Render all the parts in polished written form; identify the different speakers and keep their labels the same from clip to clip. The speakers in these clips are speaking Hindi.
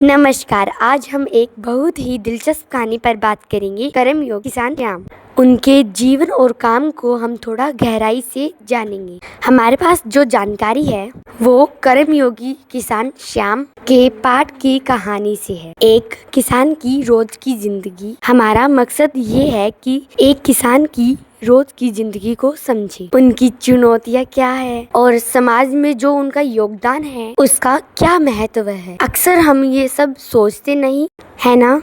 Speaker 1: नमस्कार। आज हम एक बहुत ही दिलचस्प कहानी पर बात करेंगे। कर्मयोगी किसान श्याम। उनके जीवन और काम को हम थोड़ा गहराई से जानेंगे। हमारे पास जो जानकारी है वो कर्मयोगी किसान श्याम के पाठ की कहानी से है। एक किसान की रोज की जिंदगी। हमारा मकसद ये है कि एक किसान की रोज की जिंदगी को समझे, उनकी चुनौतियाँ क्या है और समाज में जो उनका योगदान है उसका क्या महत्व है। अक्सर हम ये सब सोचते नहीं है ना।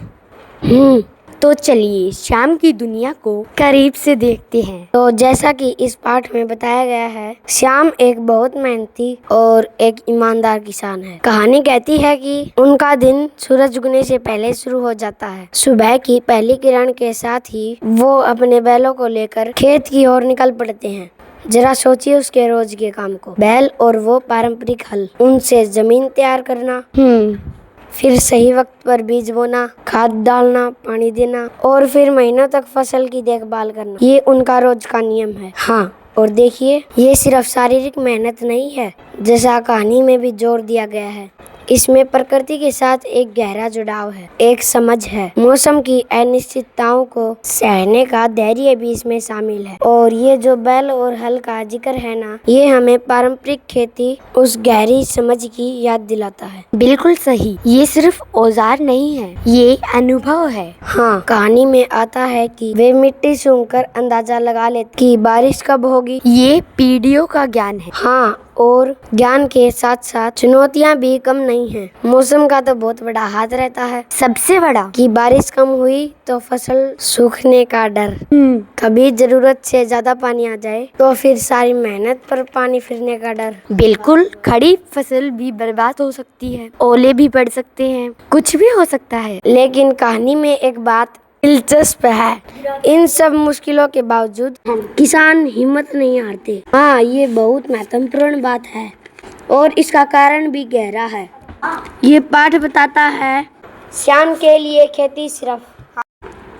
Speaker 1: तो चलिए श्याम की दुनिया को करीब से देखते हैं।
Speaker 2: तो जैसा कि इस पाठ में बताया गया है, श्याम एक बहुत मेहनती और एक ईमानदार किसान है। कहानी कहती है कि उनका दिन सूरज उगने से पहले शुरू हो जाता है। सुबह की पहली किरण के साथ ही वो अपने बैलों को लेकर खेत की ओर निकल पड़ते हैं। जरा सोचिए उसके रोज के काम को। बैल और वो पारंपरिक हल, उनसे जमीन तैयार करना, फिर सही वक्त पर बीज बोना, खाद डालना, पानी देना और फिर महीनों तक फसल की देखभाल करना, ये उनका रोज का नियम है। हाँ, और देखिए, ये सिर्फ शारीरिक मेहनत नहीं है, जैसा कहानी में भी जोर दिया गया है। इसमें प्रकृति के साथ एक गहरा जुड़ाव है, एक समझ है। मौसम की अनिश्चितताओं को सहने का धैर्य भी इसमें शामिल है। और ये जो बैल और हल का जिक्र है ना, ये हमें पारंपरिक खेती उस गहरी समझ की याद दिलाता है।
Speaker 1: बिल्कुल सही। ये सिर्फ औजार नहीं है, ये अनुभव है।
Speaker 2: हाँ, कहानी में आता है कि वे मिट्टी सूंघकर अंदाजा लगा लेते कि बारिश कब होगी।
Speaker 1: ये पीढ़ियों का ज्ञान है।
Speaker 2: हाँ, और ज्ञान के साथ साथ चुनौतियाँ भी कम नहीं हैं। मौसम का तो बहुत बड़ा हाथ रहता है।
Speaker 1: सबसे बड़ा
Speaker 2: कि बारिश कम हुई तो फसल सूखने का डर, कभी जरूरत से ज्यादा पानी आ जाए तो फिर सारी मेहनत पर पानी फिरने का डर।
Speaker 1: बिल्कुल, खड़ी फसल भी बर्बाद हो सकती है, ओले भी पड़ सकते हैं, कुछ भी हो सकता है।
Speaker 2: लेकिन कहानी में एक बात दिलचस्प है, इन सब मुश्किलों के बावजूद किसान हिम्मत नहीं हारते। हाँ, ये बहुत महत्वपूर्ण बात है और इसका कारण भी गहरा है। ये पाठ बताता है, श्याम के लिए खेती सिर्फ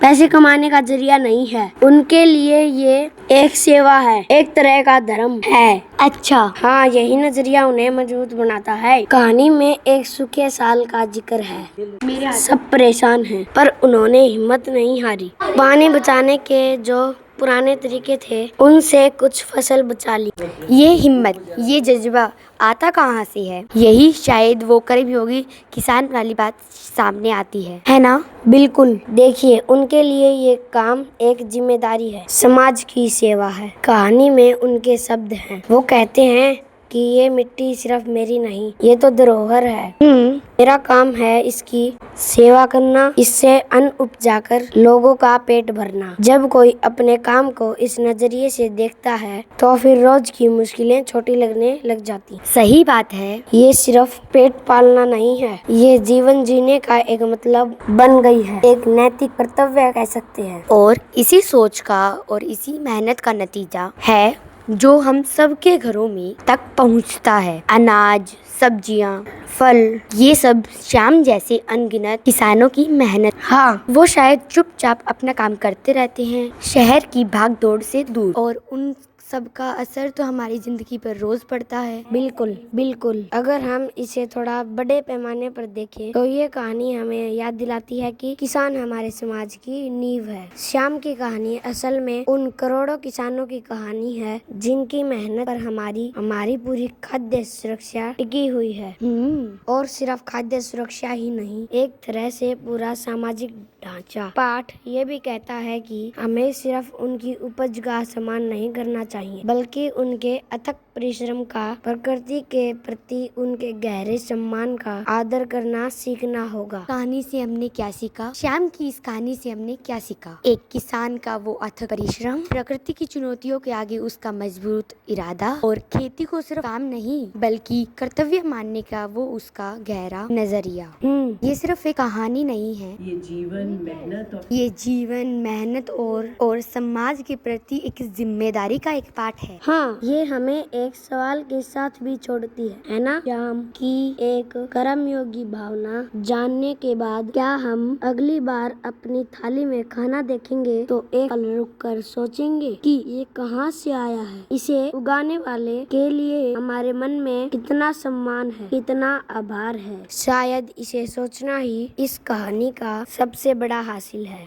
Speaker 2: पैसे कमाने का जरिया नहीं है, उनके लिए ये एक सेवा है, एक तरह का धर्म है।
Speaker 1: अच्छा।
Speaker 2: हाँ, यही नजरिया उन्हें मजबूत बनाता है। कहानी में एक सूखे साल का जिक्र है। सब परेशान हैं, पर उन्होंने हिम्मत नहीं हारी। पानी बचाने के जो पुराने तरीके थे, उनसे कुछ फसल बचा ली।
Speaker 1: ये हिम्मत, ये जज्बा आता कहाँ से है? यही शायद वो कर्मयोगी किसान वाली बात सामने आती है ना?
Speaker 2: बिल्कुल। देखिए, उनके लिए ये काम एक जिम्मेदारी है, समाज की सेवा है। कहानी में उनके शब्द हैं, वो कहते हैं कि ये मिट्टी सिर्फ मेरी नहीं, ये तो धरोहर है। मेरा काम है इसकी सेवा करना, इससे अन्न उपजाकर लोगों का पेट भरना। जब कोई अपने काम को इस नजरिए से देखता है तो फिर रोज की मुश्किलें छोटी लगने लग जाती।
Speaker 1: सही बात है।
Speaker 2: ये सिर्फ पेट पालना नहीं है, ये जीवन जीने का एक मतलब बन गई है, एक नैतिक कर्तव्य कह सकते हैं।
Speaker 1: और इसी सोच का और इसी मेहनत का नतीजा है जो हम सबके घरों में तक पहुंचता है। अनाज, सब्जियां, फल, ये सब श्याम जैसे अनगिनत किसानों की मेहनत।
Speaker 2: हाँ,
Speaker 1: वो शायद चुपचाप अपना काम करते रहते हैं, शहर की भाग दौड़ से दूर, और उन सबका असर तो हमारी जिंदगी पर रोज पड़ता है।
Speaker 2: बिल्कुल बिल्कुल। अगर हम इसे थोड़ा बड़े पैमाने पर देखें तो ये कहानी हमें याद दिलाती है कि किसान हमारे समाज की नींव है। श्याम की कहानी असल में उन करोड़ों किसानों की कहानी है जिनकी मेहनत पर हमारी पूरी खाद्य सुरक्षा टिकी हुई है। और सिर्फ खाद्य सुरक्षा ही नहीं, एक तरह से पूरा सामाजिक ढांचा। पाठ ये भी कहता है कि हमें सिर्फ उनकी उपज का सम्मान नहीं करना चाहिए, बल्कि उनके अथक परिश्रम का, प्रकृति के प्रति उनके गहरे सम्मान का आदर करना सीखना होगा।
Speaker 1: कहानी से हमने क्या सीखा? श्याम की इस कहानी से हमने क्या सीखा? एक किसान का वो अथक परिश्रम, प्रकृति की चुनौतियों के आगे उसका मजबूत इरादा, और खेती को सिर्फ काम नहीं बल्कि कर्तव्य मानने का वो उसका गहरा नजरिया। ये सिर्फ एक कहानी नहीं है, ये जीवन मेहनत और समाज के प्रति एक जिम्मेदारी का एक पाठ है।
Speaker 2: हाँ, ये हमें एक सवाल के साथ भी छोड़ती है ना? श्याम की एक कर्मयोगी भावना जानने के बाद क्या हम अगली बार अपनी थाली में खाना देखेंगे तो एक पल रुक कर सोचेंगे कि ये कहाँ से आया है? इसे उगाने वाले के लिए हमारे मन में कितना सम्मान है, कितना आभार है। शायद इसे सोचना ही इस कहानी का सबसे बड़ा हासिल है।